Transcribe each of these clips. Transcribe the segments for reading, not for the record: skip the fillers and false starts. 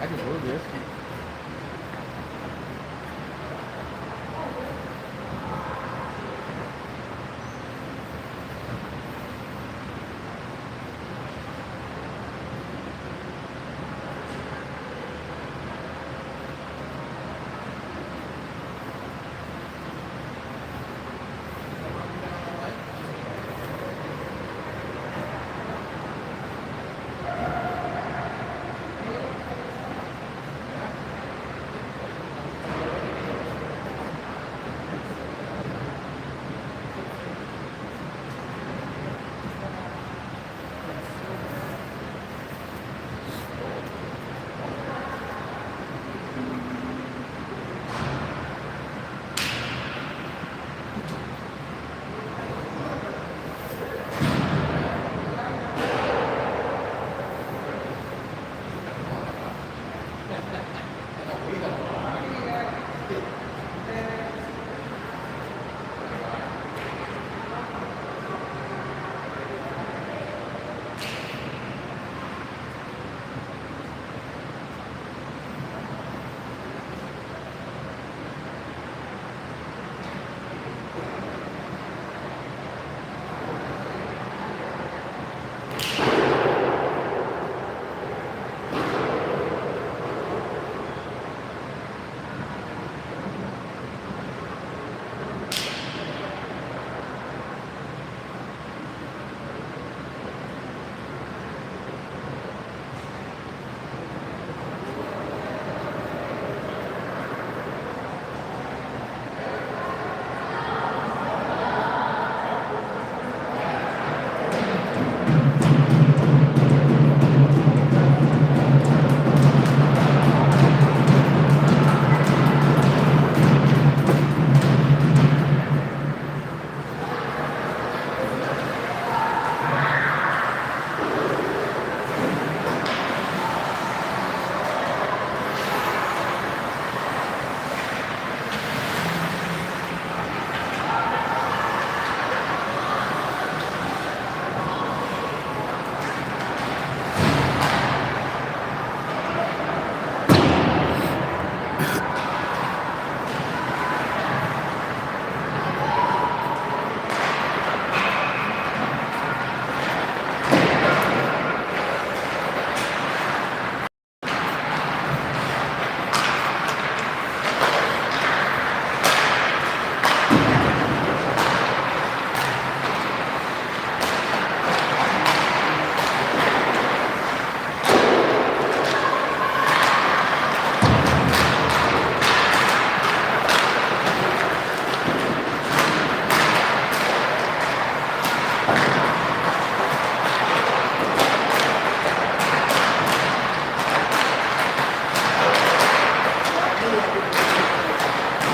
I can move this.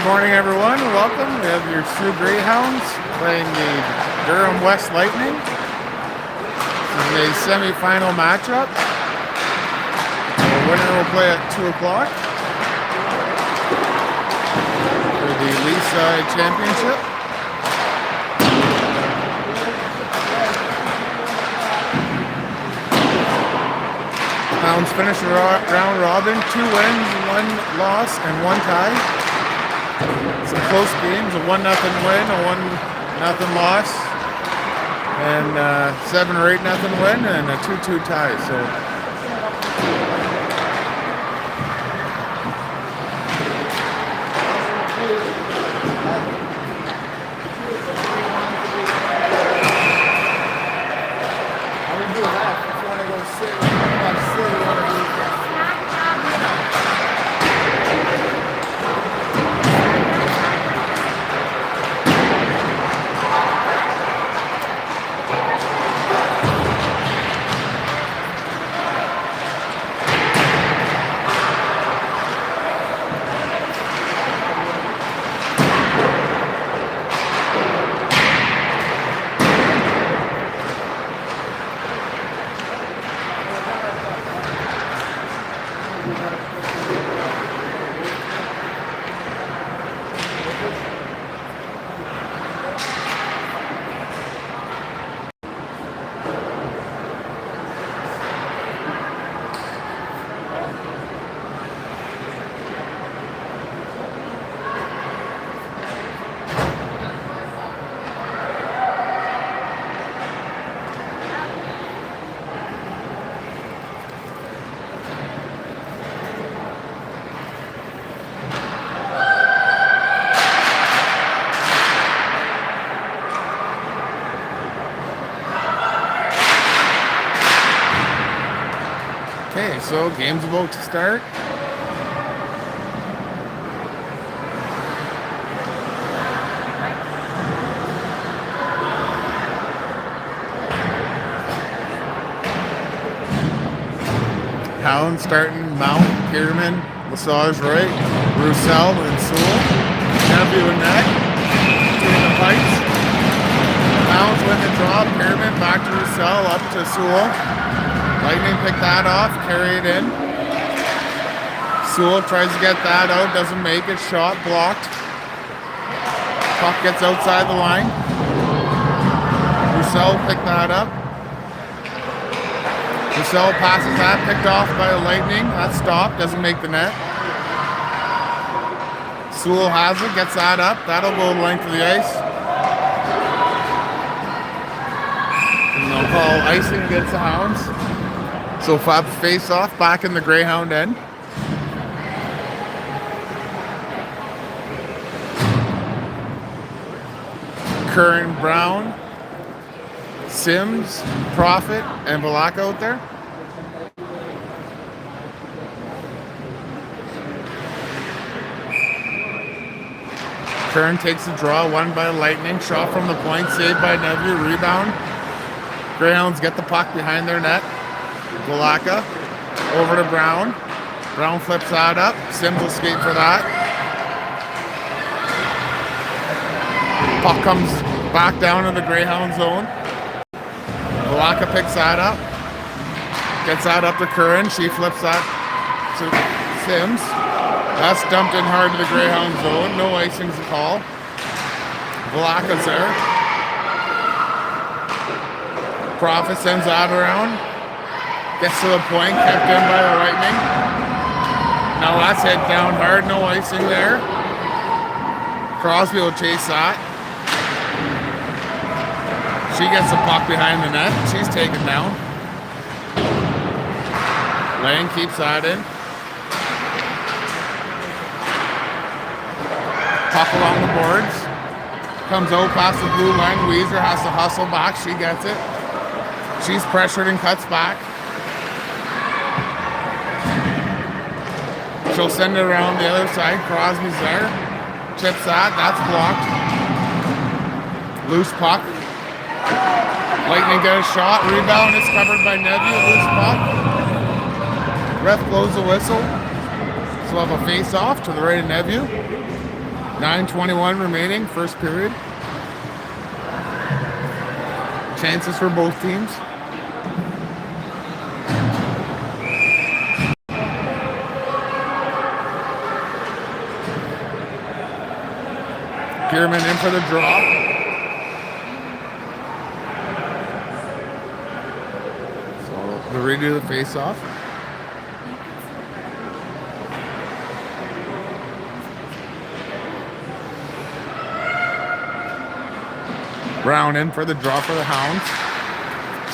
Good morning, everyone. Welcome. We have your Sioux Greyhounds playing the Durham West Lightning. This is a semi-final matchup. The winner will play at 2 o'clock for the Leaside Championship. Hounds finished round robin, 2 wins, 1 loss, and 1 tie. Some close games, a 1-0 win, a 1-0 loss, and 7 or 8-0 win, and a 2-2 tie. So Okay, so game's about to start. Hound starting Mount, Pearman, Massage right, Roussel and Sewell. Nephew and Neck between the fights. Hounds win the draw. Pearman back to Roussel, up to Sewell. Lightning pick that off, carry it in. Sewell tries to get that out, doesn't make it. Shot blocked. Puck gets outside the line. Roussel picked that up. Roussel passes that, picked off by the Lightning. That stopped, doesn't make the net. Sewell has it, gets that up. That'll go the length of the ice. And they'll call icing against the Hounds. So Fab face off back in the Greyhound end. Curran, Brown, Sims, Prophet, and Balak out there. Curran takes the draw, won by Lightning. Shot from the point, saved by Neville. Rebound. Greyhounds get the puck behind their net. Balaka over to Brown. Brown flips that up. Sims will skate for that. Puck comes back down in the Greyhound zone. Balaka picks that up. Gets that up to Curran. She flips that to Sims. That's dumped in hard to the Greyhound zone. No icing's a call. Balaka's there. Prophet sends that around. Gets to the point. Kept in by the Lightning. Now that's hit down hard. No icing there. Crosby will chase that. She gets the puck behind the net. She's taken down. Lane keeps that in. Puck along the boards. Comes out past the blue line. Weezer has to hustle back. She gets it. She's pressured and cuts back. She'll send it around the other side. Crosby's there. Chips that. That's blocked. Loose puck. Lightning get a shot. Rebound is covered by Neville. Loose puck. Ref blows the whistle. So we'll have a face-off to the right of Neville. 9:21 remaining, first period. Chances for both teams. Kierman in for the draw. So the redo the face-off. Brown in for the draw for the Hounds.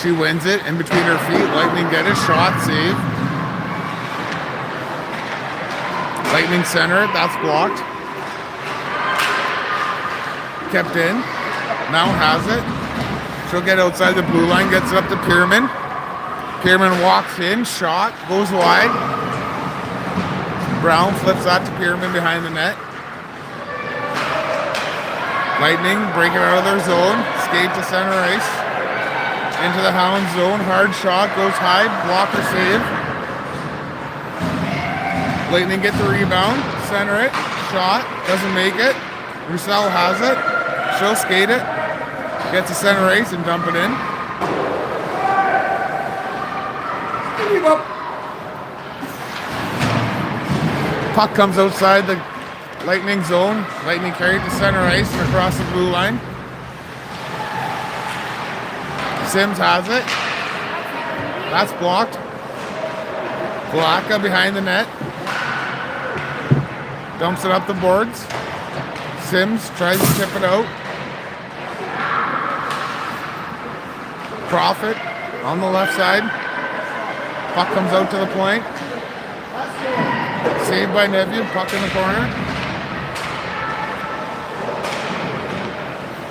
She wins it in between her feet. Lightning get a shot, save. Lightning center, that's blocked. Kept in. Now has it. She'll get outside the blue line, gets it up to Pearman. Pearman walks in, shot, goes wide. Brown flips that to Pearman behind the net. Lightning break it out of their zone, skate to center ice. Into the Hound zone, hard shot, goes high, blocker save. Lightning get the rebound, center it, shot, doesn't make it. Roussel has it, she'll skate it, gets to center ice and dump it in. Puck comes outside the Lightning zone. Lightning carried to center ice and across the blue line. Sims has it. That's blocked. Blaka behind the net. Dumps it up the boards. Sims tries to tip it out. Prophet on the left side. Puck comes out to the point. Saved by Neville. Puck in the corner.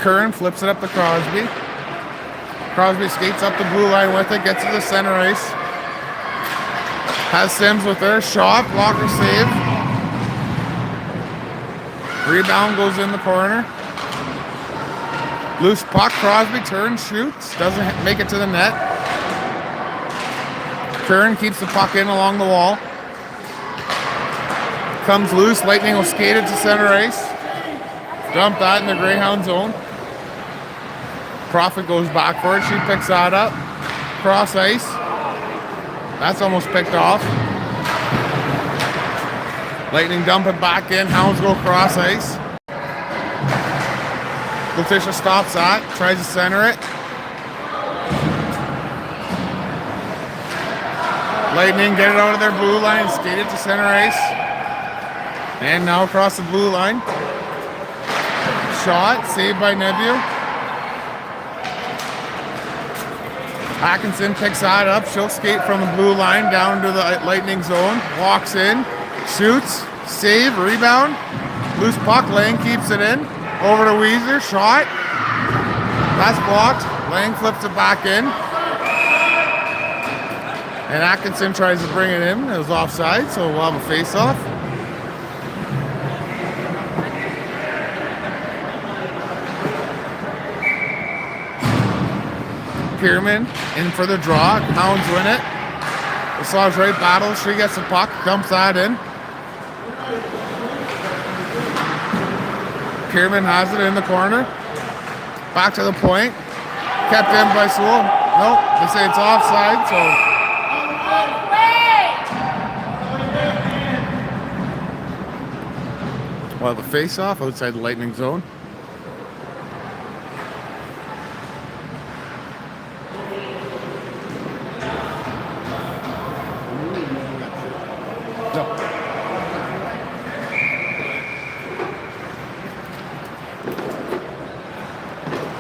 Curran flips it up to Crosby. Crosby skates up the blue line with it, gets to the center ice. Has Sims with her. Shot. Blocker save. Rebound goes in the corner. Loose puck. Crosby turns, shoots. Doesn't make it to the net. Curran keeps the puck in along the wall. Comes loose. Lightning will skate it to center ice. Dump that in the Greyhound zone. Profit goes back for it. She picks that up. Cross ice. That's almost picked off. Lightning dump it back in. Hounds go cross ice. Letitia stops that. Tries to center it. Lightning get it out of their blue line. Skate it to center ice. And now across the blue line. Shot. Saved by Nebula. Atkinson picks that up. She'll skate from the blue line down to the Lightning zone. Walks in. Shoots. Save. Rebound. Loose puck. Lang keeps it in. Over to Weezer. Shot. That's blocked. Lang flips it back in. And Atkinson tries to bring it in. It was offside, so we'll have a face-off. Pierman in for the draw. Hounds win it. Lassage right battle. She gets the puck. Dumps that in. Pierman has it in the corner. Back to the point. Kept in by Sewell. Nope. They say it's offside, so... Well, the face-off outside the Lightning zone.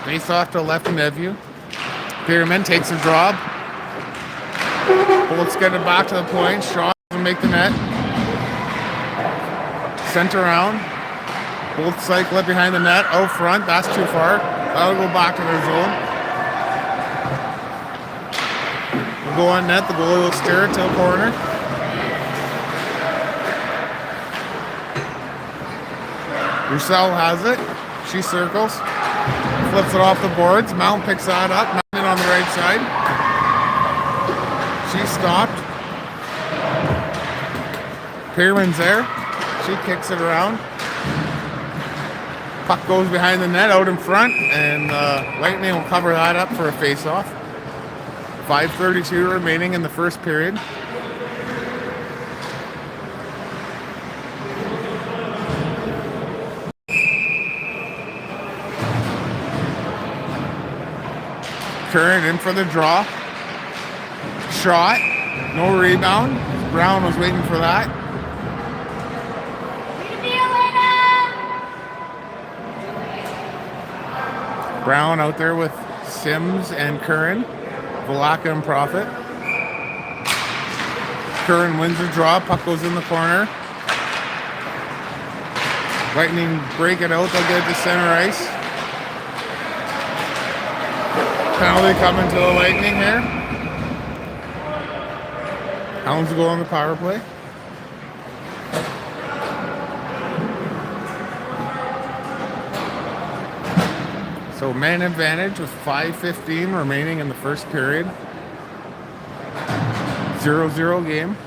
Face off to the left of Nevu. Pierman takes a drop. Bullets get it back to the point. Shaw doesn't make the net. Sent around. Bullets cycle it behind the net. Out front. That's too far. That'll go back to their zone. We'll go on net. The goalie will steer it to the corner. Roussel has it. She circles. Flips it off the boards. Mount picks that up. Mount on the right side. She stopped. Pierman's there. She kicks it around. Puck goes behind the net, out in front, and Lightning will cover that up for a face-off. 5:32 remaining in the first period. Curran in for the draw. Shot. No rebound. Brown was waiting for that. Brown out there with Sims and Curran. Velaka and Profit. Curran wins the draw. Puck goes in the corner. Lightning break it out. They'll get it to center ice. Penalty coming to the Lightning here. Hounds go on the power play. So man advantage with 5:15 remaining in the first period. 0-0 game.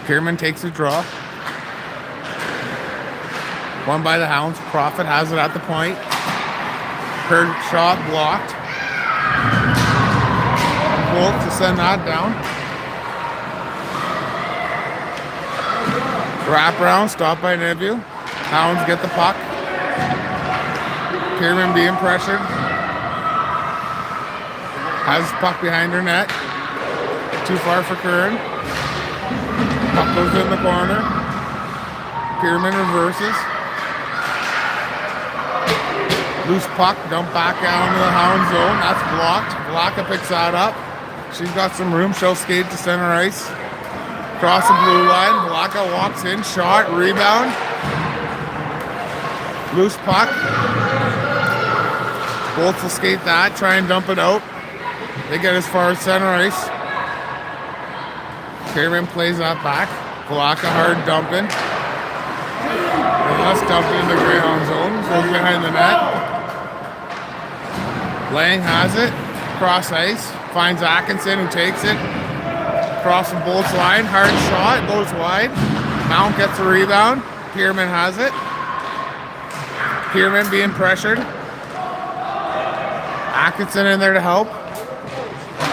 Pierman takes a draw. Won by the Hounds. Profit has it at the point. Her shot blocked. Bolt to send that down. Wraparound, stopped by Nevu. Hounds get the puck. Pierman being pressured. Has puck behind her net. Too far for Curran. Puck goes in the corner. Pierman reverses. Loose puck, dump back down to the Hound zone. That's blocked. Velaka picks that up. She's got some room. She'll skate to center ice. Across the blue line. Velaka walks in. Shot. Rebound. Loose puck. Bolts will skate that. Try and dump it out. They get as far as center ice. Pearman plays that back. Volaka hard dumping. And less dumping in the Greyhound zone. Goes behind the net. Lang has it. Cross ice. Finds Atkinson who takes it. Across the Bolts line. Hard shot. Goes wide. Mount gets the rebound. Pearman has it. Pearman being pressured. Atkinson in there to help.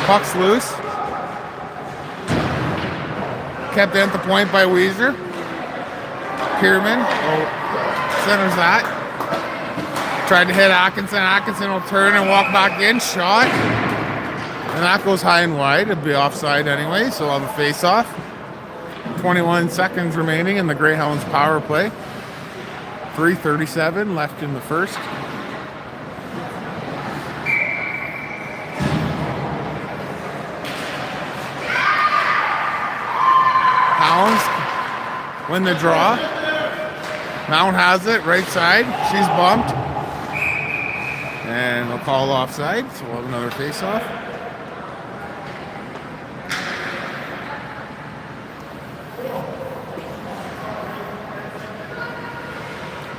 Puck's loose. Kept in at the point by Weezer. Pearman centers that. Tried to hit Atkinson. Atkinson will turn and walk back in. Shot. And that goes high and wide. It'd be offside anyway, so we'll have a face-off. 21 seconds remaining in the Greyhounds power play. 3:37 left in the first. Hounds win the draw. Mount has it, right side. She's bumped. And they'll call offside, so we'll have another face-off.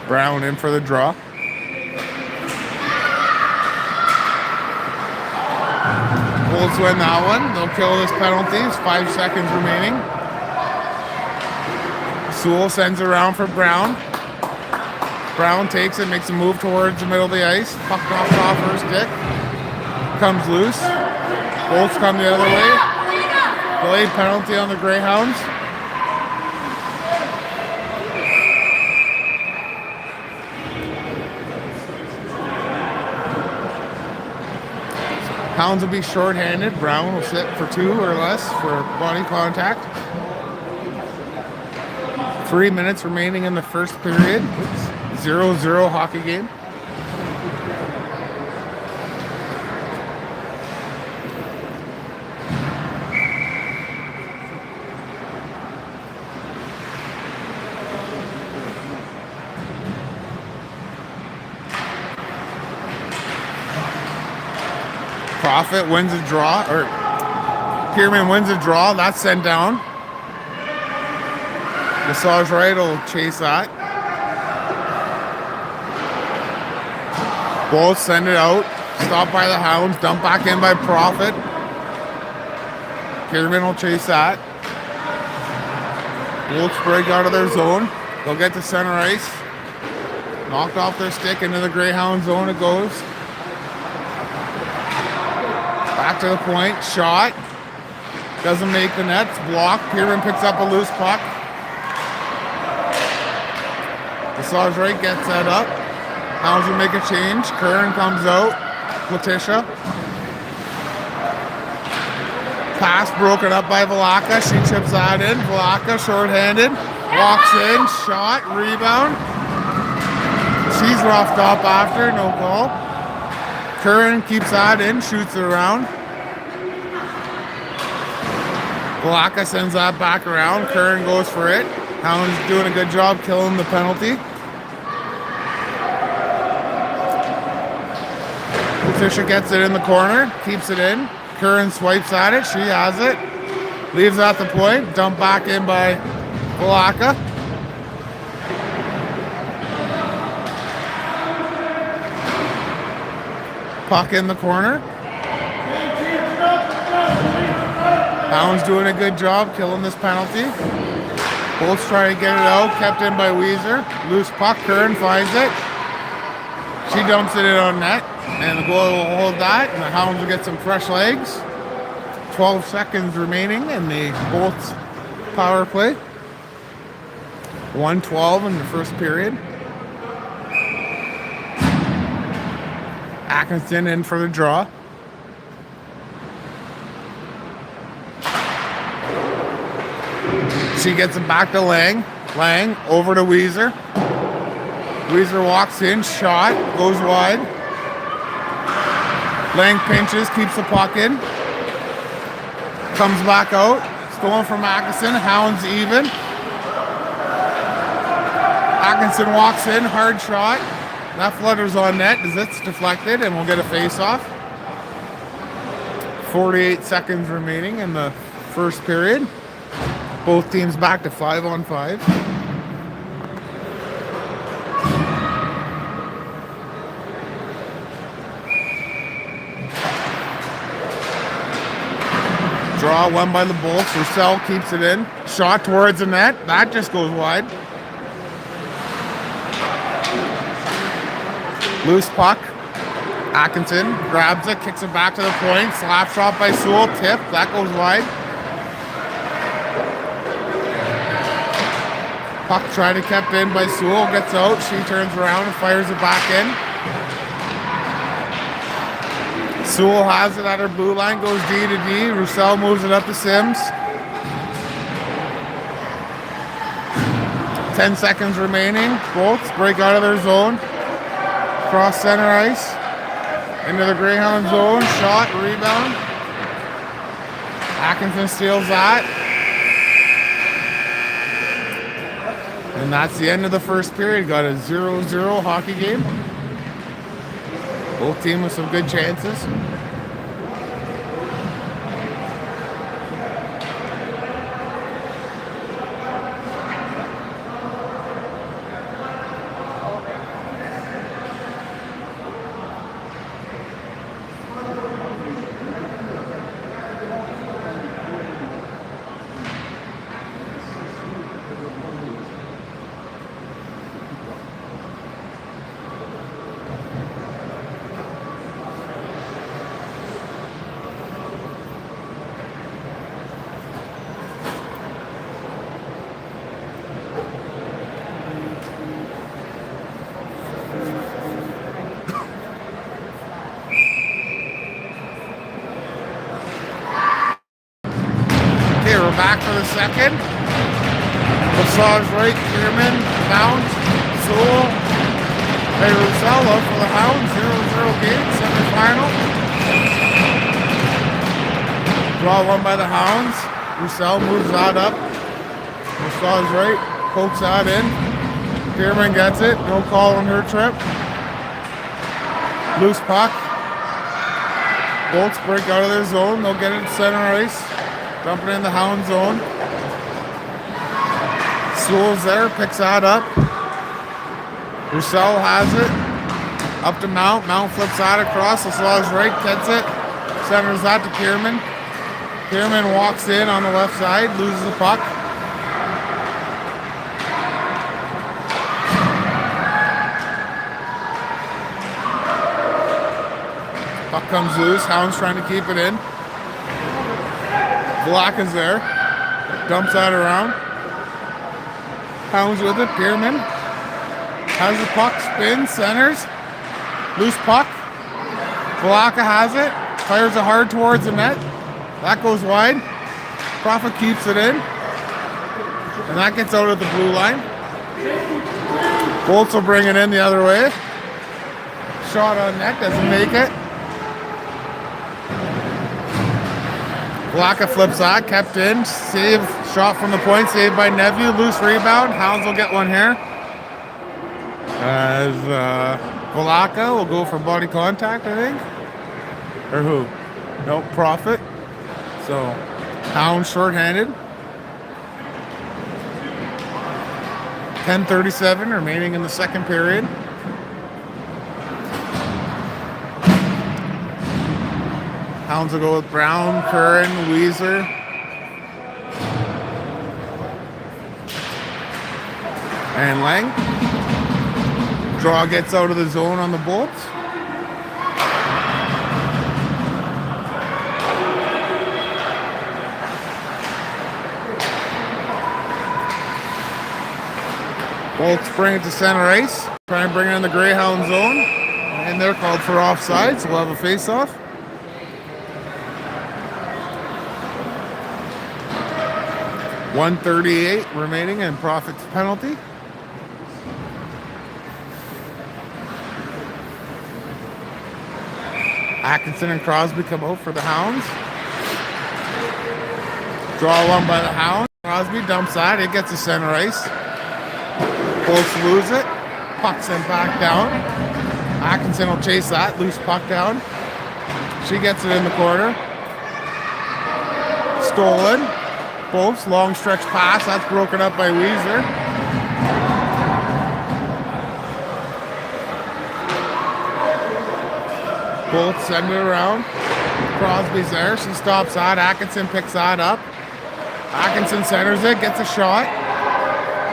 Brown in for the draw. Bolts win that one. They'll kill this penalty. It's 5 seconds remaining. Sewell sends it around for Brown. Brown takes it, makes a move towards the middle of the ice. Puck knocks off her stick. Comes loose. Bolts come the other way. Delayed penalty on the Greyhounds. Hounds will be short-handed. Brown will sit for 2 or less for body contact. 3 minutes remaining in the first period. 0-0 hockey game. Profit wins a draw, or Pearman wins a draw. That's sent down. Massage right will chase that. Both send it out. Stopped by the Hounds. Dumped back in by Profit. Pearman will chase that. Bolts break out of their zone. They'll get to center ice. Knocked off their stick into the Greyhound zone it goes. Back to the point. Shot. Doesn't make the net. It's blocked. Pearman picks up a loose puck. Massage right gets that up. Hounds will make a change. Curran comes out. Letitia. Pass broken up by Volaka. She chips that in. Volaka short-handed. Walks in. Shot. Rebound. She's roughed up after. No goal. Curran keeps that in. Shoots it around. Volaka sends that back around. Curran goes for it. Hounds doing a good job killing the penalty. Letitia gets it in the corner. Keeps it in. Curran swipes at it. She has it. Leaves at the point. Dumped back in by Volaka. Puck in the corner. Hounds doing a good job killing this penalty. Bolts trying to get it out. Kept in by Weezer. Loose puck. Curran finds it. She dumps it in on net. And the goalie will hold that. And the Hounds will get some fresh legs. 12 seconds remaining in the Bolts power play. 1:12 in the first period. Atkinson in for the draw. She gets it back to Lang. Lang over to Weezer. Weezer walks in. Shot. Goes wide. Lang pinches. Keeps the puck in. Comes back out. Stolen from Atkinson. Hounds even. Atkinson walks in. Hard shot. That flutters on net as it's deflected, and we'll get a face-off. 48 seconds remaining in the first period. Both teams back to 5-on-5. Draw won by the Bolts. Roussel keeps it in. Shot towards the net. That just goes wide. Loose puck. Atkinson grabs it, kicks it back to the point. Slap shot by Sewell. Tip. That goes wide. Puck tried to kept in by Sewell. Gets out. She turns around and fires it back in. Sewell has it at her blue line. Goes D to D. Roussel moves it up to Sims. 10 seconds remaining. Bolts break out of their zone. Cross center ice. Into the Greyhound zone. Shot. Rebound. Atkinson steals that. And that's the end of the first period. Got a 0-0 hockey game. Both teams with some good chances. Okay, we're back for the second. Massage right, Kierman, Mount, Sewell, hey, Roussel up for the Hounds, 0-0 game, semifinal. Draw won by the Hounds. Roussel moves that up. Massage right, pokes that in. Kierman gets it, no call on her trip. Loose puck. Bolts break out of their zone, they'll get it to center ice. Dumping in the Hound zone. Sewell's there, picks that up. Roussel has it. Up to Mount. Mount flips that across. Laslaw's right, gets it. Centers that to Kierman. Kierman walks in on the left side, loses the puck. Puck comes loose. Hound's trying to keep it in. Black is there. Dumps that around. Hounds with it. Kierman has the puck. Spins. Centers. Loose puck. Balaka has it. Fires it hard towards the net. That goes wide. Prophet keeps it in. And that gets out of the blue line. Bolts will bring it in the other way. Shot on net. Doesn't make it. Balaka flips that, kept in, save, shot from the point, saved by Nephew, loose rebound. Hounds will get one here. As Balaka will go for body contact, I think. Or who? Nope, Prophet. So, Hounds shorthanded. 10:37 remaining in the second period. Hounds will go with Brown, Curran, Weezer. And Lang. Draw gets out of the zone on the Bolts. Bolts bring it to center ice. Try and bring it in the Greyhound zone. And they're called for offside, so we'll have a face-off. .138 remaining and Prophet's penalty. Atkinson and Crosby come out for the Hounds. Draw one by the Hounds. Crosby dumps that. It gets to center ice. Bolts lose it. Puck sent back down. Atkinson will chase that. Loose puck down. She gets it in the corner. Stolen. Bolts, long stretch pass. That's broken up by Weezer. Bolts send it around. Crosby's there. She stops that. Atkinson picks that up. Atkinson centers it. Gets a shot.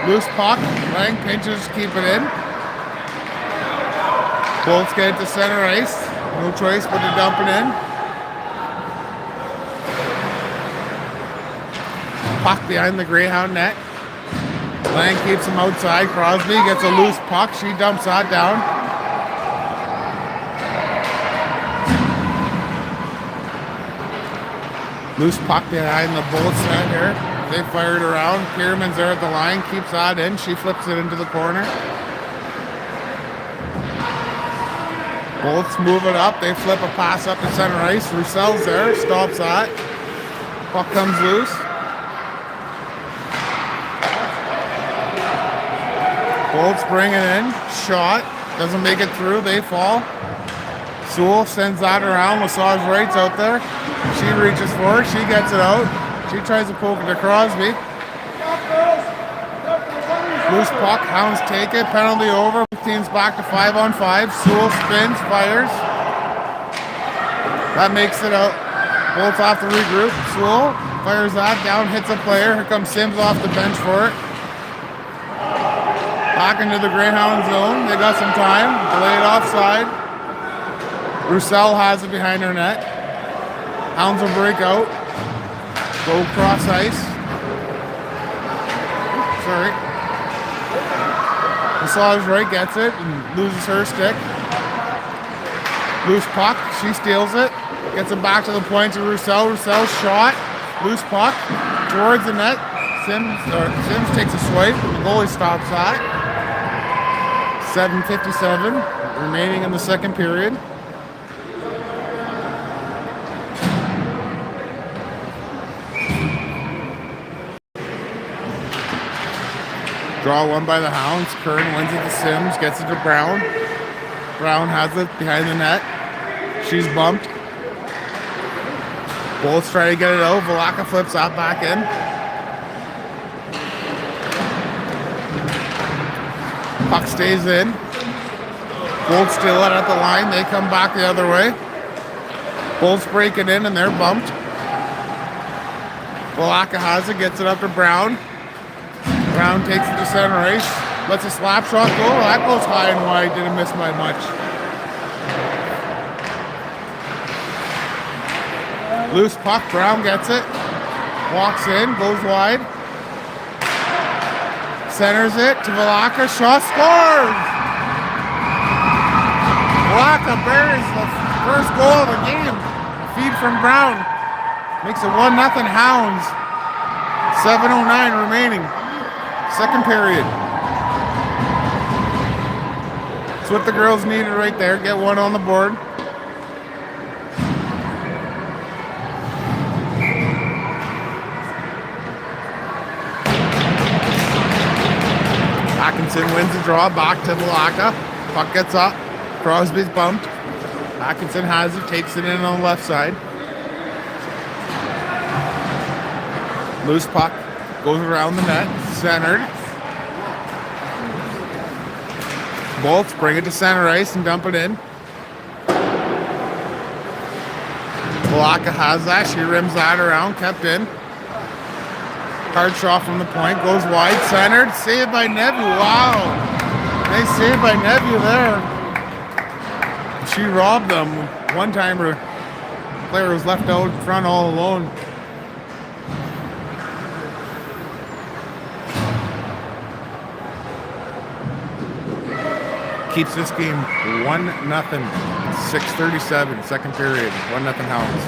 Loose puck. Lang pinches. Keep it in. Bolts get it to center ice. No choice but to dump it in. Puck behind the Greyhound net. Lang keeps him outside. Crosby gets a loose puck. She dumps that down. Loose puck behind the Bolts net here. They fire it around. Kierman's there at the line. Keeps that in. She flips it into the corner. Bolts move it up. They flip a pass up to center ice. Roussel's there. Stops that. Puck comes loose. Bolts bring it in. Shot. Doesn't make it through. They fall. Sewell sends that around. Massage Wright's out there. She reaches for it. She gets it out. She tries to poke it to Crosby. Loose puck. Hounds take it. Penalty over. Team's back to 5-on-5. Sewell spins. Fires. That makes it out. Bolts off the regroup. Sewell fires that down. Hits a player. Here comes Sims off the bench for it. Back into the Greyhound zone. They got some time. Delayed offside. Roussel has it behind her net. Hounds will break out. Go cross ice. Sorry. Massage Wright gets it and loses her stick. Loose puck. She steals it. Gets it back to the point to Roussel. Roussel's shot. Loose puck. Towards the net. Sims takes a swipe. And the goalie stops that. 7:57 remaining in the second period. Draw one by the Hounds. Kern wins it to Sims. Gets it to Brown. Brown has it behind the net. She's bumped. Bolts try to get it out. Velaka flips that back in. Puck stays in. Bolts still out at the line. They come back the other way. Bolts break it in and they're bumped. Velaka has it. Gets it up to Brown. Brown takes it to center ice. Lets a slap shot go. That goes high and wide. Didn't miss by much. Loose puck. Brown gets it. Walks in. Goes wide. Centers it to Velaka. Shaw scores! Velaka buries the first goal of the game. A feed from Brown. Makes it 1-0 Hounds. 7:09 remaining. Second period. That's what the girls needed right there. Get one on the board. Atkinson wins the draw. Back to Velaka. Puck gets up. Crosby's bumped. Atkinson has it. Takes it in on the left side. Loose puck. Goes around the net. Centered. Bolts bring it to center ice and dump it in. Velaka has that. She rims that around. Kept in. Hard shot from the point. Goes wide. Centered. Saved by Nebu. Wow. Nice save by Nebu there. She robbed them. One time her player was left out in front all alone. Keeps this game 1-0. 6:37, second period. 1-0 Hounds.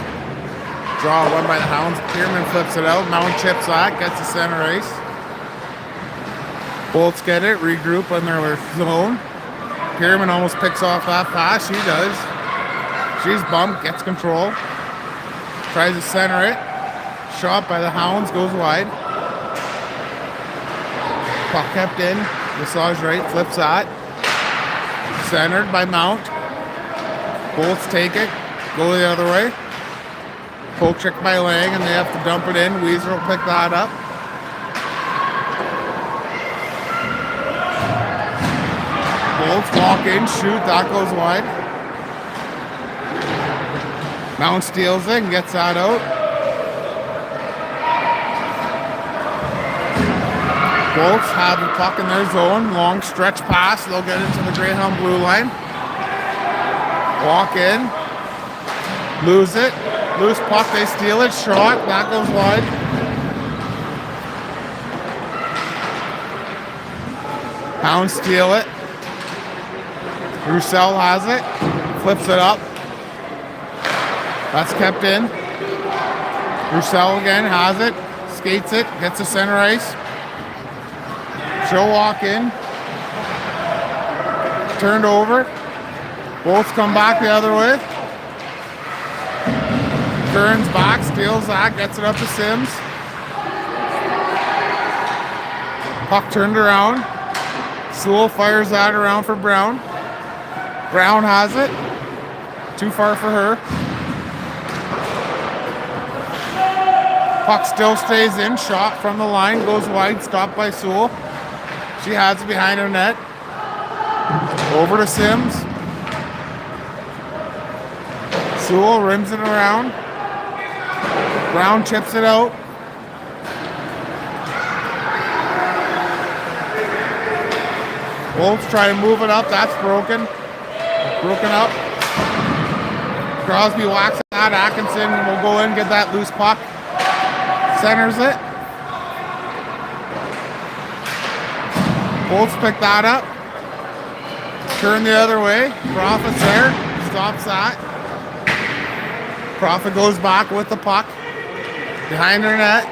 Draw one by the Hounds. Kierman flips it out. Mount chips that. Gets to center ice. Bolts get it. Regroup on their zone. Kierman almost picks off that pass. She does. She's bumped. Gets control. Tries to center it. Shot by the Hounds. Goes wide. Puck kept in. Massage Wright flips that. Centered by Mount. Bolts take it. Go the other way. Poke check by Lang, and they have to dump it in. Weezer will pick that up. Bolts walk in, shoot, that goes wide. Mount steals it and gets that out. Bolts have the puck in their zone. Long stretch pass. They'll get into the Greyhound blue line. Walk in. Lose it. Loose puck. They steal it. Shot. That goes wide. Hounds steal it. Roussel has it. Flips it up. That's kept in. Roussel again has it. Skates it. Gets to center ice. She'll walk in. Turned over. Bolts come back the other way. Turns back, steals that, gets it up to Sims. Puck turned around. Sewell fires that around for Brown. Brown has it. Too far for her. Puck still stays in. Shot from the line. Goes wide. Stopped by Sewell. She has it behind her net. Over to Sims. Sewell rims it around. Brown chips it out. Bolts try to move it up. That's broken. Broken up. Crosby whacks at Atkinson and will go in and get that loose puck. Centers it. Bolts pick that up. Turn the other way. Profit's there. Stops that. Profit goes back with the puck. Behind her net.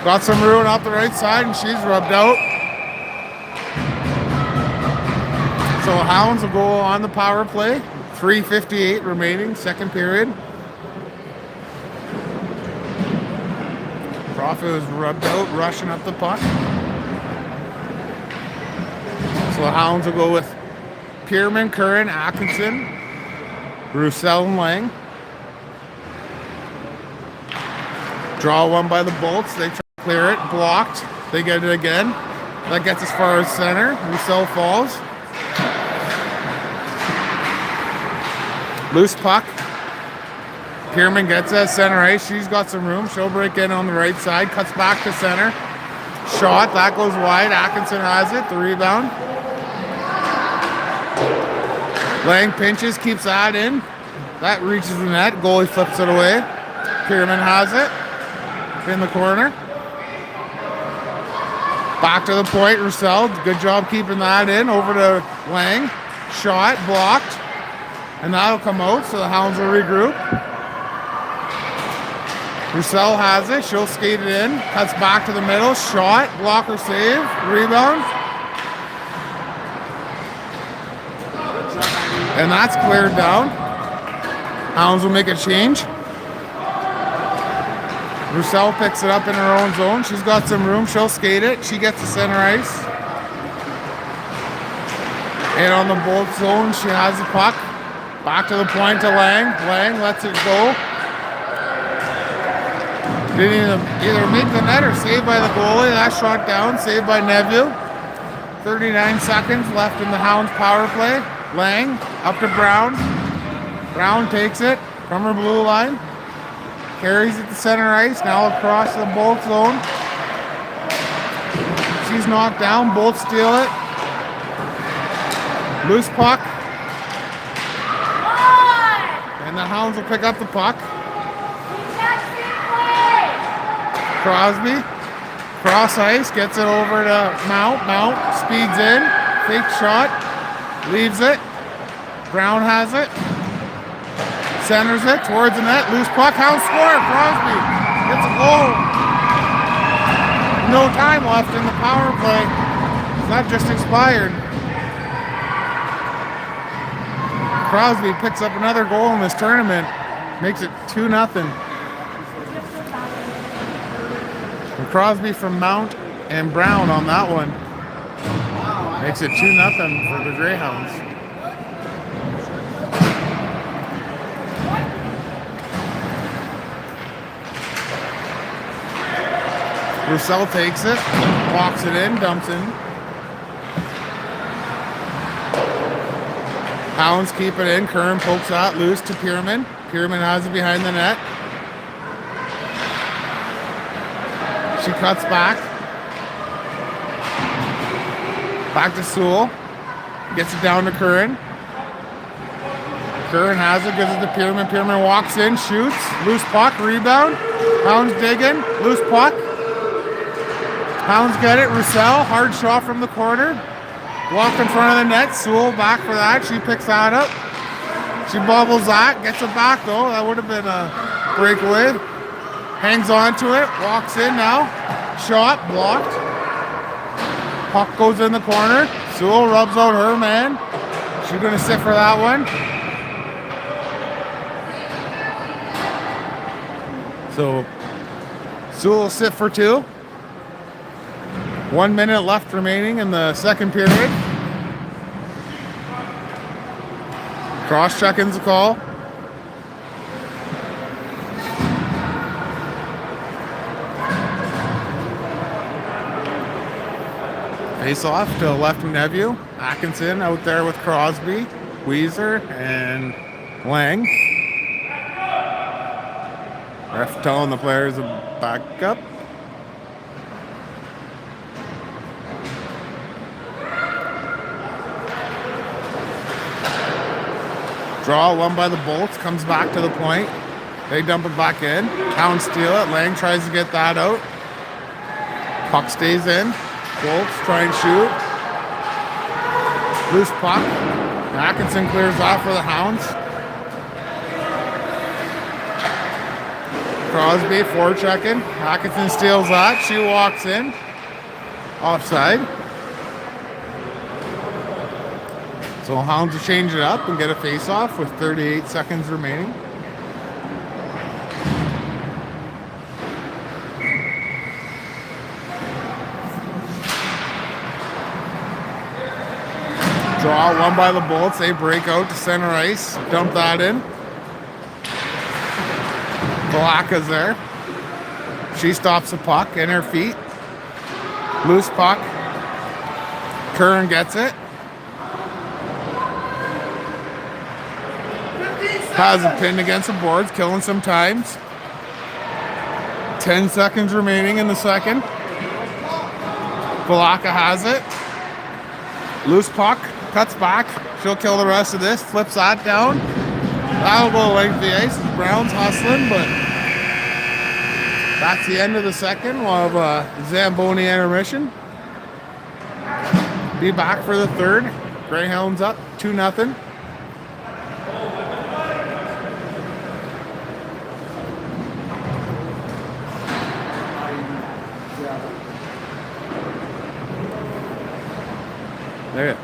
Got some ruin off the right side and she's rubbed out. So Hounds will go on the power play. 3:58 remaining, second period. Profit was rubbed out, rushing up the puck. So the Hounds will go with Pierman, Curran, Atkinson, Roussel, and Lang. Draw one by the Bolts. They try to clear it. Blocked. They get it again. That gets as far as center. Roussel falls. Loose puck. Pierman gets it at center ice. She's got some room. She'll break in on the right side. Cuts back to center. Shot. That goes wide. Atkinson has it. The rebound. Lang pinches. Keeps that in. That reaches the net. Goalie flips it away. Pierman has it. In the corner. Back to the point. Roussel. Good job keeping that in. Over to Lang. Shot. Blocked. And that'll come out, so the Hounds will regroup. Roussel has it. She'll skate it in. Cuts back to the middle. Shot. Blocker save. Rebound. And that's cleared down. Hounds will make a change. Roussel picks it up in her own zone. She's got some room. She'll skate it. She gets to center ice. And on the Bolt zone, she has the puck. Back to the point to Lang. Lang lets it go. Didn't either make the net or saved by the goalie. That shot down. Saved by Neville. 39 seconds left in the Hounds power play. Lang up to Brown. Brown takes it from her blue line. Carries it to center ice. Now across the Bolt zone. She's knocked down. Bolts steal it. Loose puck. And the Hounds will pick up the puck. Crosby. Cross ice. Gets it over to Mount. Mount speeds in. Fake shot. Leaves it. Brown has it. Centers it towards the net. Loose puck. Hounds score. Crosby gets a goal. No time left in the power play. That just expired. Crosby picks up another goal in this tournament. Makes it 2-0. And Crosby from Mount and Brown on that one. Makes it 2-0 for the Greyhounds. Roussel takes it, walks it in, dumps in. Hounds keep it in. Curran pokes out loose to Pierman. Pierman has it behind the net. She cuts back. Back to Sewell. Gets it down to Curran. Curran has it, gives it to Pierman. Pierman walks in, shoots. Loose puck, rebound. Hounds digging. Loose puck. Hounds get it. Roussel, hard shot from the corner. Walk in front of the net. Sewell back for that. She picks that up. She bobbles that. Gets it back though. That would have been a breakaway. Hangs on to it. Walks in now. Shot. Blocked. Puck goes in the corner. Sewell rubs out her man. She's going to sit for that one. So Sewell will sit for 2. 1 minute left remaining in the second period. Cross-checking's a call. Face off to left Neville. Atkinson out there with Crosby, Weezer, and Lang. Ref telling the players to back up. Draw won by the Bolts, comes back to the point. They dump it back in. Hounds steal it. Lang tries to get that out. Puck stays in. Bolts try and shoot. Loose puck. Atkinson clears off for the Hounds. Crosby forechecking. Atkinson steals that. She walks in. Offside. So Hounds will change it up and get a face-off with 38 seconds remaining. Draw won by the Bolts. They break out to center ice. Dump that in. Balaka's there. She stops the puck in her feet. Loose puck. Curran gets it. Has it pinned against the boards, killing some times. 10 seconds remaining in the second. Balaka has it. Loose puck, cuts back. She'll kill the rest of this, flips that down. That'll go length the ice. Brown's hustling, but that's the end of the second. We'll have a Zamboni intermission. Be back for the third. Greyhounds up 2-0. There.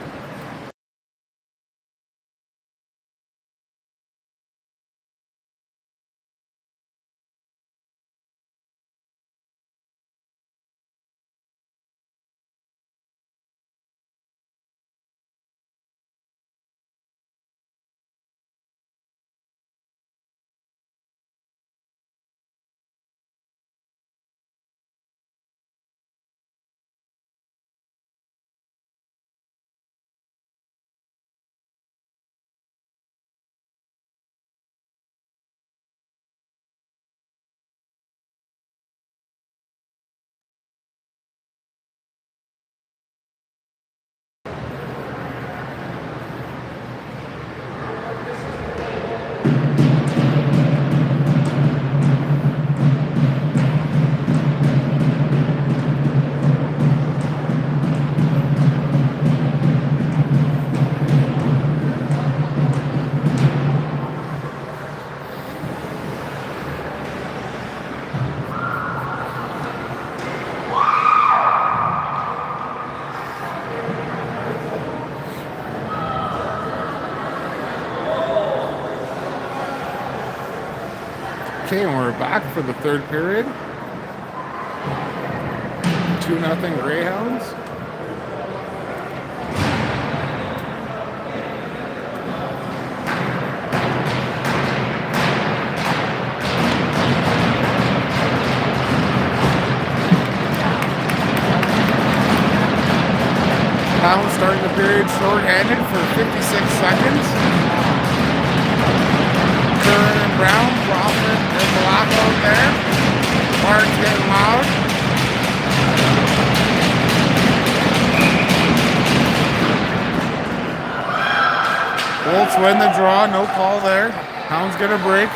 Okay, and we're back for the third period. 2-0 Greyhounds. Hounds starting the period short-handed for 56 seconds. Curran and Brown, Crawford and Block out there. Martin's getting loud. Bolts win the draw, no call there. Hounds get a break.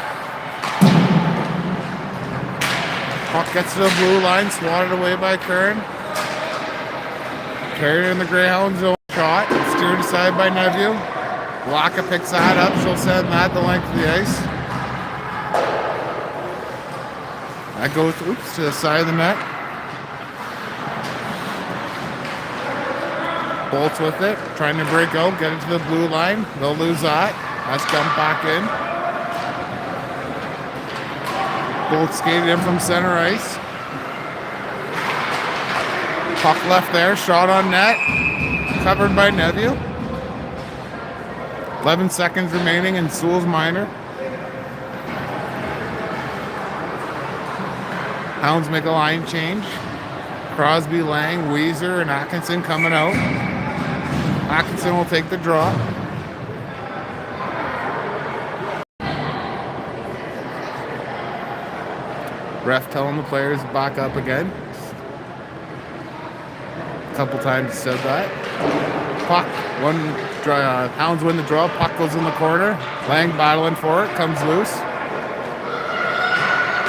Puck gets to the blue line, swatted away by Curran. Carried in the Greyhound zone, shot, steered aside by Neville. Laka picks that up, she'll send that the length of the ice. That goes, to the side of the net. Bolts with it, trying to break out, get it to the blue line. They'll lose that. That's dumped back in. Bolts skated in from center ice. Puck left there, shot on net. Covered by Neville. 11 seconds remaining in Sewell's minor. Hounds make a line change. Crosby, Lang, Weezer, and Atkinson coming out. Atkinson will take the draw. Ref telling the players to back up again. A couple times said that. Puck, Hounds win the draw. Puck goes in the corner. Lang battling for it, comes loose.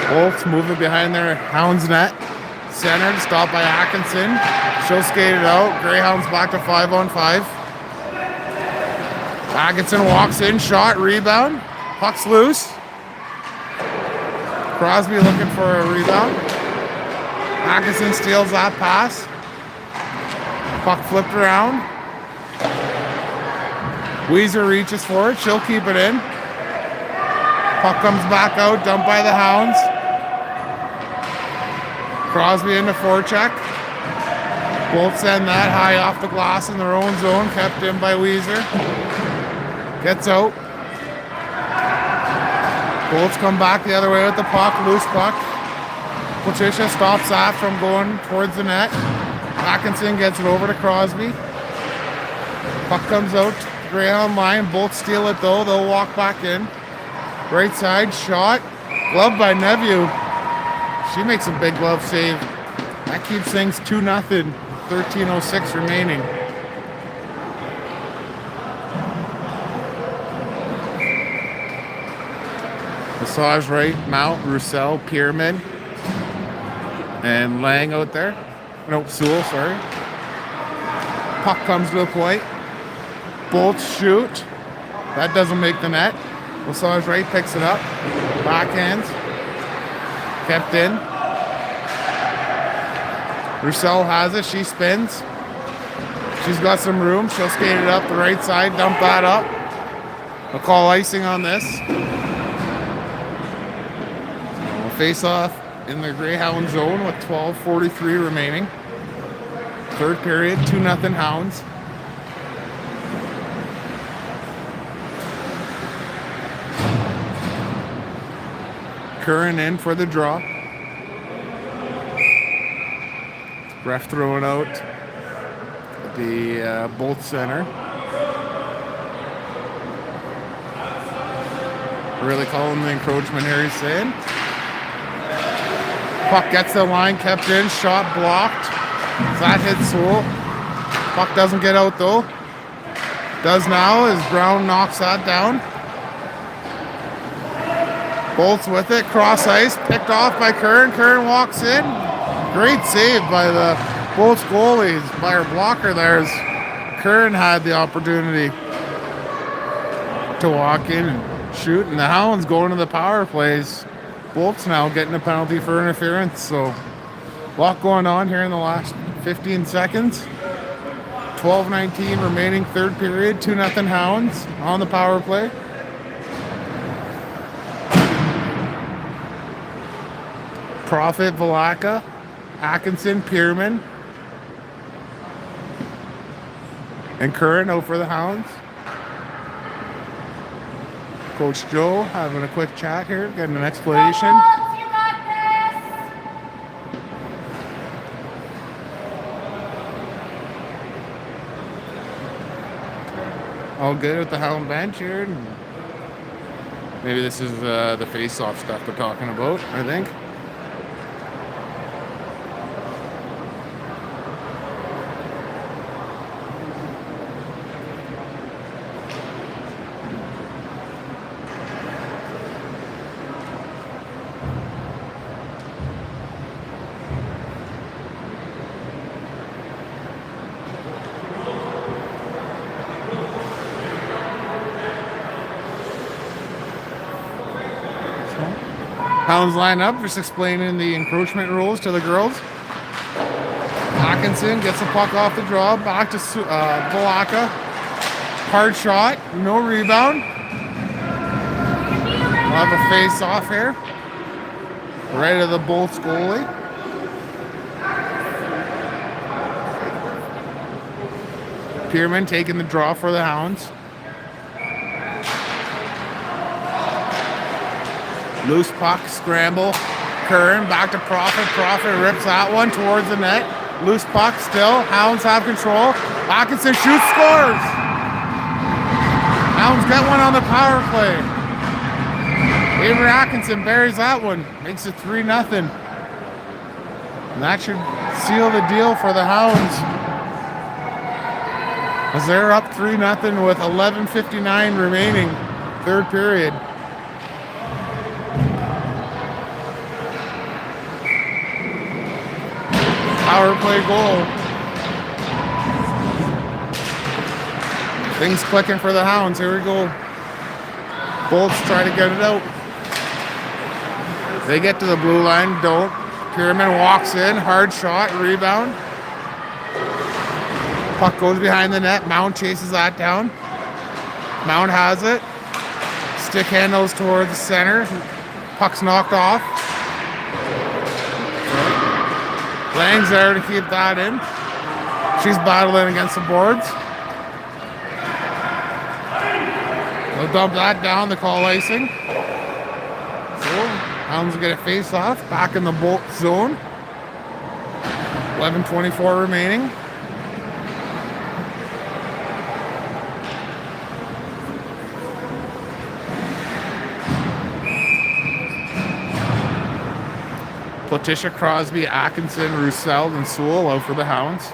Bolts moving behind their Hounds net. Centered, stopped by Atkinson. She'll skate it out. Greyhounds back to 5-on-5. Atkinson walks in, shot, rebound. Puck's loose. Crosby looking for a rebound. Atkinson steals that pass. Puck flipped around. Weezer reaches for it. She'll keep it in. Puck comes back out, dumped by the Hounds. Crosby into forecheck. Bolts send that high off the glass in their own zone, kept in by Weezer. Gets out. Bolts come back the other way with the puck, loose puck. Patricia stops that from going towards the net. Atkinson gets it over to Crosby. Puck comes out to the Greyhound line. Bolts steal it though. They'll walk back in. Right side shot. Glove by Neville. She makes a big glove save. That keeps things 2-0. 13:06 remaining. Massage right, Mount, Roussel, Pierman, and Lang out there. No, Sewell, sorry. Puck comes to the point. Bolts shoot. That doesn't make the net. Massage right picks it up. Backhands. Kept in. Roussel has it. She spins. She's got some room. She'll skate it up the right side. Dump that up. They'll call icing on this. Face off in the Greyhound zone with 12:43 remaining. Third period, 2-0 Hounds. Curran in for the draw. Ref throwing out the Bolt center. Really calling the encroachment here, he's saying. Puck gets the line, kept in, shot blocked. That hits Sewell. Puck doesn't get out though. Does now as Brown knocks that down. Bolts with it, cross ice, picked off by Curran. Curran walks in. Great save by the Bolts goalies, by her blocker there as Curran had the opportunity to walk in and shoot. And the Hounds going to the power plays. Bolts now getting a penalty for interference, so a lot going on here in the last 15 seconds. 12:19 remaining third period, 2-0 Hounds on the power play. Profit, Valaka, Atkinson, Pierman, and Curran out for the Hounds. Coach Joe having a quick chat here, getting an explanation. You got this. all good with the hound bench here. Maybe this is the face-off stuff they're talking about, I think. Hounds line up, just explaining the encroachment rules to the girls. Hawkinson gets the puck off the draw, back to Volaka. Hard shot, no rebound. We'll have a face off here. Right of the Bolts goalie. Pierman taking the draw for the Hounds. Loose puck, scramble. Curran back to Prophet. Prophet rips that one towards the net. Loose puck still. Hounds have control. Atkinson shoots, scores. Hounds get one on the power play. Avery Atkinson buries that one. Makes it 3-0. And that should seal the deal for the Hounds, as they're up 3-0 with 11:59 remaining, third period. Power play goal. Things clicking for the Hounds. Here we go. Bolts try to get it out. They get to the blue line, don't. Pierman walks in, hard shot, rebound. Puck goes behind the net. Mount chases that down. Mount has it. Stick handles towards the center. Puck's knocked off. Lang's there to keep that in. She's battling against the boards. They'll dump that down, they call icing. So, Hounds get a face off. Back in the Bolt zone. 11:24 remaining. Letitia, Crosby, Atkinson, Roussel, and Sewell out for the Hounds.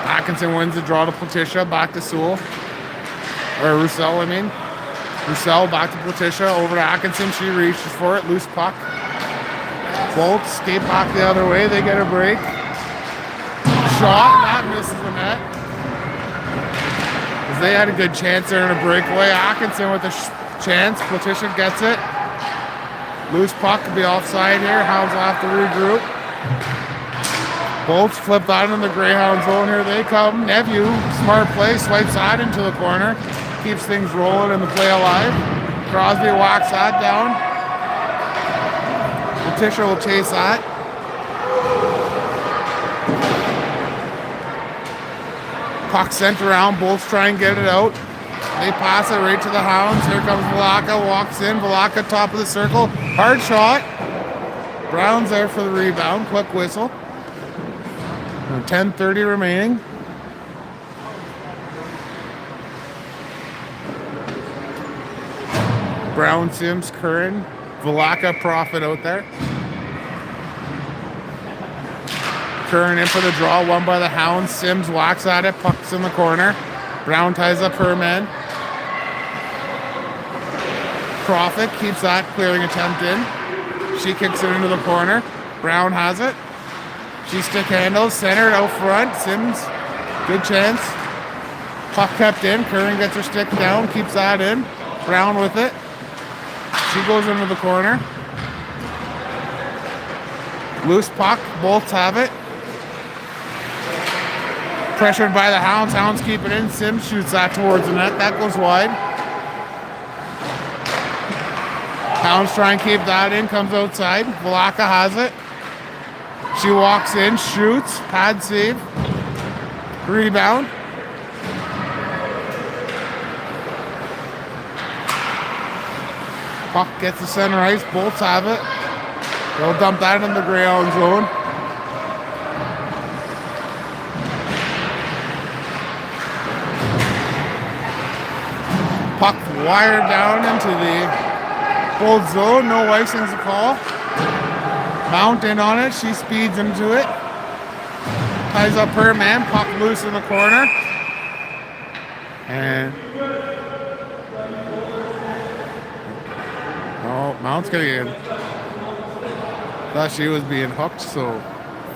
Atkinson wins the draw to Letitia, back to Sewell. Or Roussel, I mean. Roussel back to Letitia, over to Atkinson. She reaches for it, loose puck. Bolts skate back the other way, they get a break. Shot, that misses the net. As they had a good chance there in a breakaway. Atkinson with a chance, Letitia gets it. Loose puck could be offside here. Hounds will have to regroup. Bolts flip that in the Greyhound zone. Here they come. Nephew, smart play, swipes that into the corner. Keeps things rolling and the play alive. Crosby whacks that down. Letitia will chase that. Puck sent around. Bolts try and get it out. They pass it right to the Hounds. Here comes Volaka, walks in. Volaka, top of the circle. Hard shot. Brown's there for the rebound. Quick whistle. 10:30 remaining. Brown, Sims, Curran. Volaka, Prophet out there. Curran in for the draw. Won by the Hounds. Sims whacks at it. Puck's in the corner. Brown ties up her man. Prophet keeps that clearing attempt in. She kicks it into the corner. Brown has it. She stick handles, centered out front. Sims, good chance. Puck kept in. Curran gets her stick down, keeps that in. Brown with it. She goes into the corner. Loose puck. Bolts have it. Pressured by the Hounds. Hounds keep it in. Sims shoots that towards the net. That goes wide. Hounds try and keep that in. Comes outside. Volaka has it. She walks in. Shoots. Pad save. Rebound. Puck gets the center ice. Bolts have it. They'll dump that in the Greyhound zone. Wire down into the bold zone. No icing's a call. Mount in on it. She speeds into it. Ties up her man. Puck loose in the corner. And oh, Mount's gonna get in. Thought she was being hooked, so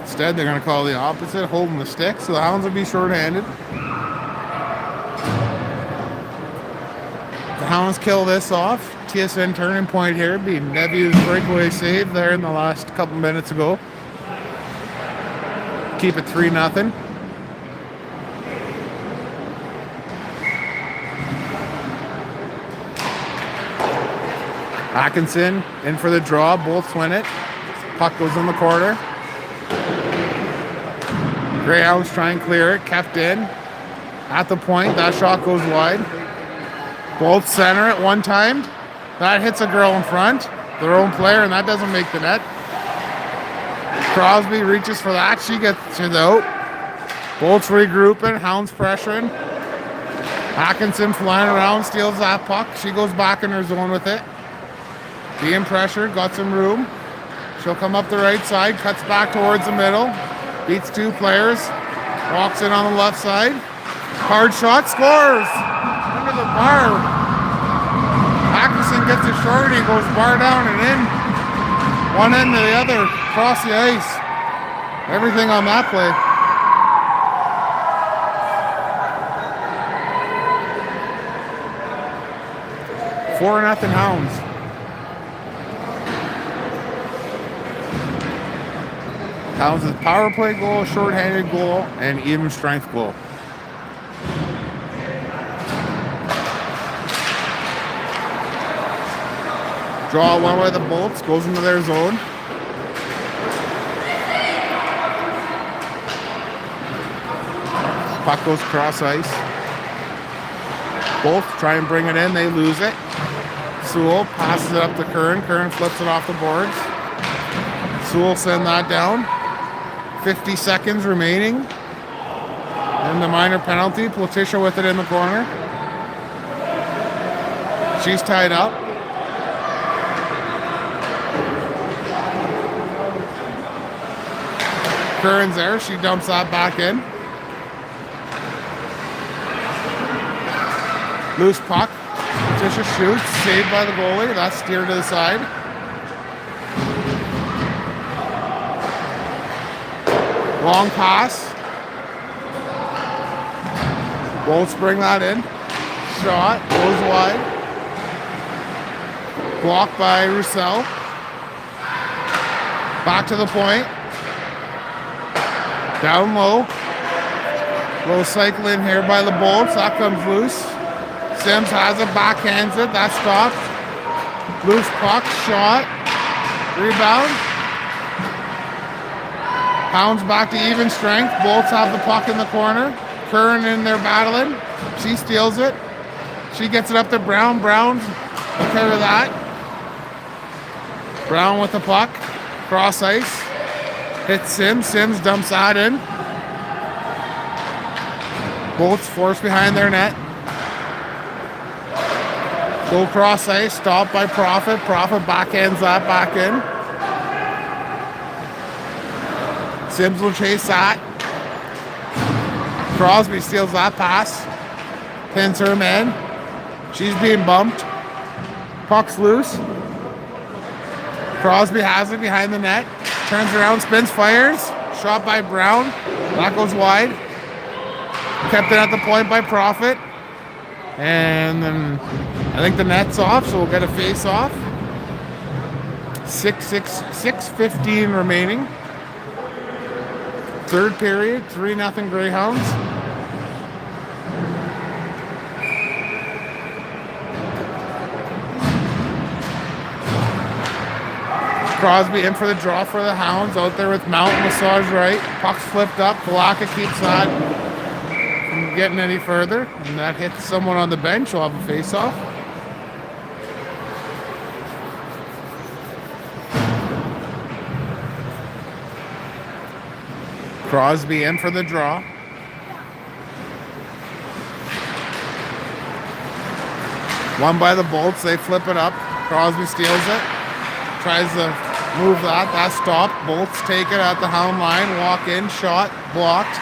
instead they're gonna call the opposite, holding the stick. So the Hounds will be short-handed. The Hounds kill this off. TSN turning point here, being Neview's breakaway save there in the last couple minutes ago. Keep it 3-0. Atkinson in for the draw. Bolts win it. Puck goes in the corner. Greyhounds try and clear it. Kept in. At the point. That shot goes wide. Bolts center it one time. That hits a girl in front. Their own player, and that doesn't make the net. Crosby reaches for that. She gets it out. Bolts regrouping. Hounds pressuring. Atkinson flying around. Steals that puck. She goes back in her zone with it. Being pressured. Got some room. She'll come up the right side. Cuts back towards the middle. Beats two players. Walks in on the left side. Hard shot. Scores! Under the bar. Atkinson gets a shorty, goes bar down and in. One end to the other, across the ice. Everything on that play. Four nothing Hounds. Hounds' power play goal, short-handed goal, and even strength goal. Draw one way the Bolts, goes into their zone. Puck goes cross ice. Bolts try and bring it in, they lose it. Sewell passes it up to Kern. Kern flips it off the boards. Sewell send that down. 50 seconds remaining. And the minor penalty. Letitia with it in the corner. She's tied up. Curran's there. She dumps that back in. Loose puck. Letitia shoots. Saved by the goalie. That's steered to the side. Long pass. Bolts bring that in. Shot. Goes wide. Blocked by Roussel. Back to the point. Down low. Little cycle in here by the Bolts. That comes loose. Sims has it. Backhands it. That stops. Loose puck. Shot. Rebound. Hounds back to even strength. Bolts have the puck in the corner. Curran in there battling. She steals it. She gets it up to Brown. Brown's okay with that. Brown with the puck. Cross ice. Hits Sims. Sims dumps that in. Bolts forced behind their net. Go cross ice. Stopped by Profit. Profit backhands that back in. Sims will chase that. Crosby steals that pass. Pins her man. She's being bumped. Puck's loose. Crosby has it behind the net. Turns around, spins, fires. Shot by Brown. That goes wide. Kept it at the point by Profit. And then I think the net's off, so we'll get a face off. 6:15 remaining. Third period, 3-0 Greyhounds. Crosby in for the draw for the Hounds. Out there with Mount, massage right. Puck's flipped up. Palaka keeps that from getting any further. And that hits someone on the bench. We'll have a face-off. Crosby in for the draw. One by the bolts, they flip it up. Crosby steals it. Tries to move that. That's stopped. Bolts take it at the hound line. Walk in. Shot. Blocked.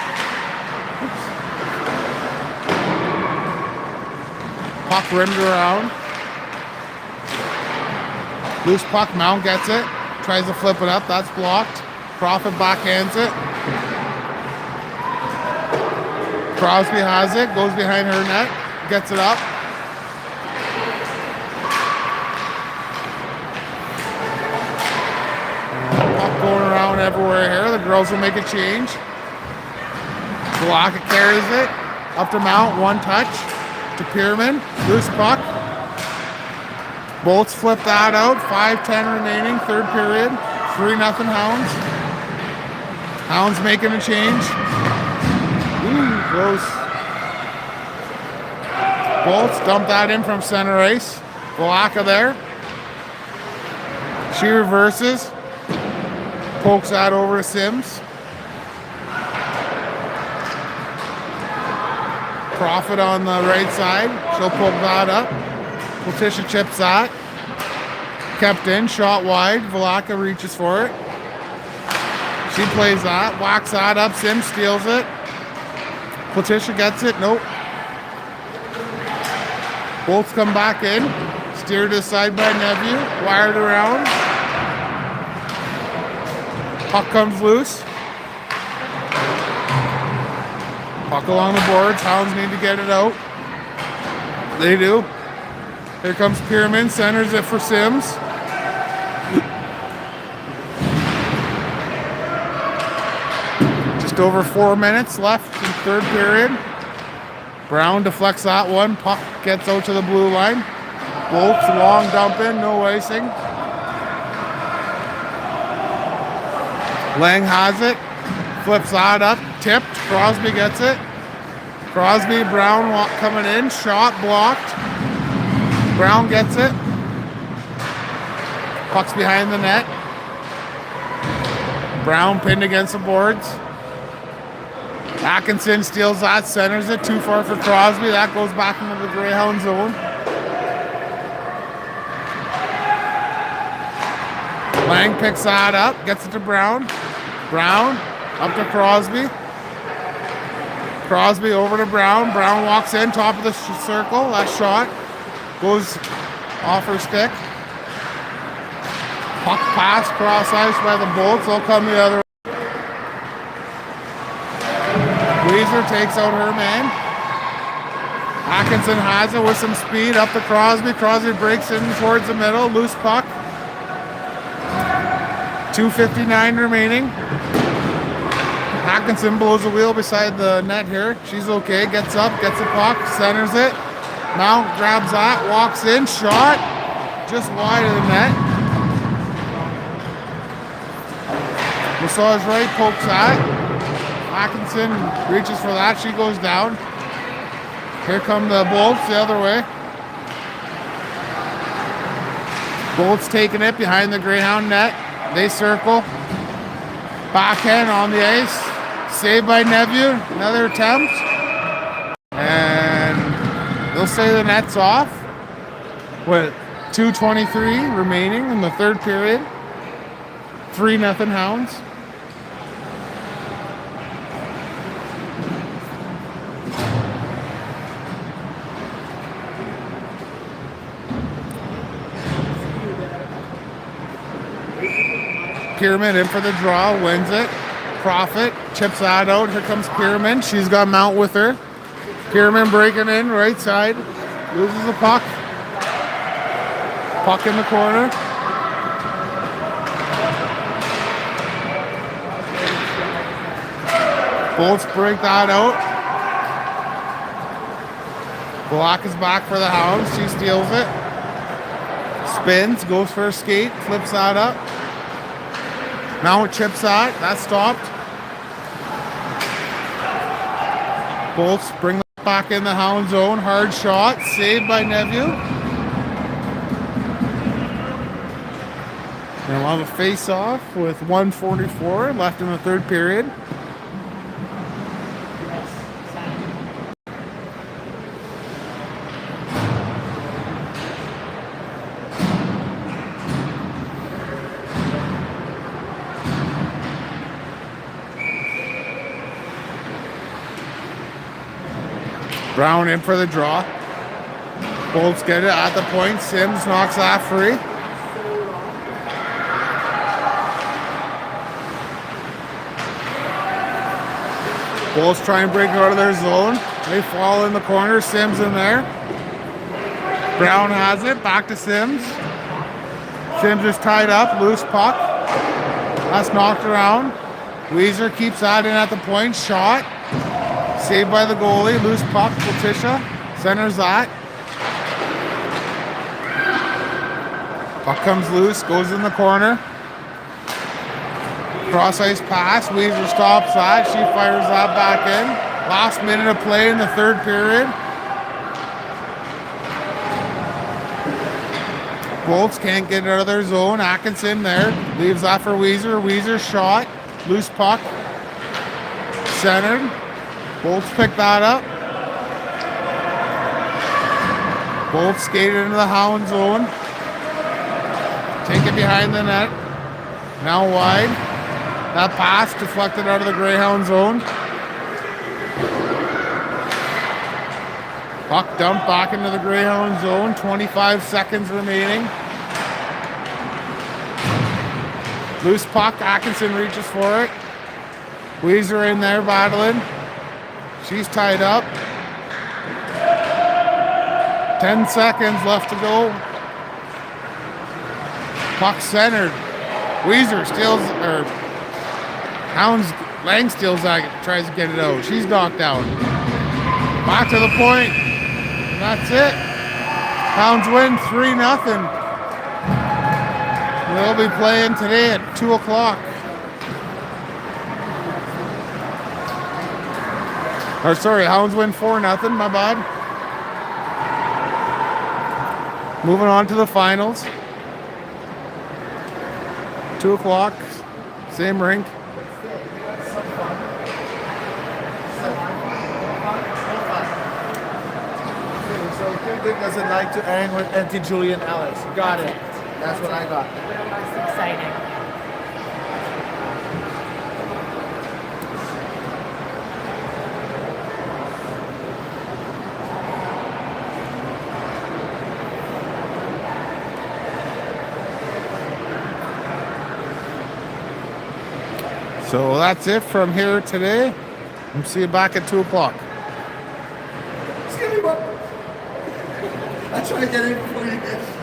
Oops. Puck rimmed around. Loose puck. Mount gets it. Tries to flip it up. That's blocked. Profit backhands it. Crosby has it. Goes behind her net. Gets it up. Going around everywhere here. The girls will make a change. Blocker carries it. Up to Mount. One touch. To Pierman. Loose puck. Bolts flip that out. 5:10 remaining. Third period. 3-0 Hounds. Hounds making a change. Ooh, close. Bolts dump that in from center ice. Blocker there. She reverses. Pokes that over to Sims. Profit on the right side. She'll poke that up. Letitia chips that. Kept in. Shot wide. Velaka reaches for it. She plays that. Whacks that up. Sims steals it. Letitia gets it. Nope. Bolts come back in. Steered aside by Nephew. Wired around. Puck comes loose. Puck along the boards. Hounds need to get it out. They do. Here comes Pierman. Centers it for Sims. Just over 4 minutes left in third period. Brown deflects that one. Puck gets out to the blue line. Bolts long dump in. No icing. Lang has it. Flips that up. Tipped. Crosby gets it. Crosby, Brown coming in. Shot blocked. Brown gets it. Puck's behind the net. Brown pinned against the boards. Atkinson steals that. Centers it. Too far for Crosby. That goes back into the Greyhound zone. Lang picks that up. Gets it to Brown. Brown up to Crosby. Crosby over to Brown. Brown walks in, top of the circle. That shot goes off her stick. Puck pass, cross ice by the Bolts. They'll come the other way. Weezer takes out her man. Atkinson has it with some speed up to Crosby. Crosby breaks in towards the middle. Loose puck. 2:59 remaining. Atkinson blows a wheel beside the net here. She's okay. Gets up, gets a puck, centers it. Mount grabs that, walks in, shot. Just wide of the net. Massage right, pokes that. Atkinson reaches for that. She goes down. Here come the Bolts the other way. Bolts taking it behind the Greyhound net. They circle. Backhand on the ice. Saved by Nephew. Another attempt. And they'll say the net's off. With 2:23 remaining in the third period. 3-0 Hounds. Pierman in for the draw, wins it. Profit chips that out. Here comes Pierman. She's got Mount with her. Pierman breaking in, right side. Loses the puck. Puck in the corner. Bolts break that out. Block is back for the Hounds. She steals it. Spins, goes for a skate, flips that up. Mount chips that. That's stopped. Bolts bring it back in the Hound zone. Hard shot. Saved by Nephew. And we'll have a face-off with 1:44 left in the third period. Brown in for the draw. Bolts get it at the point. Sims knocks that free. Bolts try and break out of their zone. They fall in the corner. Sims in there. Brown has it. Back to Sims. Sims is tied up. Loose puck. That's knocked around. Weezer keeps that in at the point. Shot. Saved by the goalie. Loose puck. Letitia centers that. Puck comes loose. Goes in the corner. Cross ice pass. Weezer stops that. She fires that back in. Last minute of play in the third period. Bolts can't get out of their zone. Atkinson there. Leaves that for Weezer. Weezer shot. Loose puck. Centered. Bolts pick that up. Bolts skated into the Hound zone. Take it behind the net. Now wide. That pass deflected out of the Greyhound zone. Puck dumped back into the Greyhound zone. 25 seconds remaining. Loose puck. Atkinson reaches for it. Weezer in there battling. She's tied up. 10 seconds left to go. Puck centered. Weezer steals, or Hounds, Lang steals that, tries to get it out. She's knocked out. Back to the point. And that's it. Hounds win 3-0. They'll be playing today at 2 o'clock. Or sorry, Hounds win 4-0, my bad. Moving on to the finals. 2 o'clock, same rink. So who doesn't like to hang with Auntie Julie and Alex? Got it. That's what I got. That's exciting. So that's it from here today. We'll see you back at 2 o'clock. Just give me one. I try to get in before you get.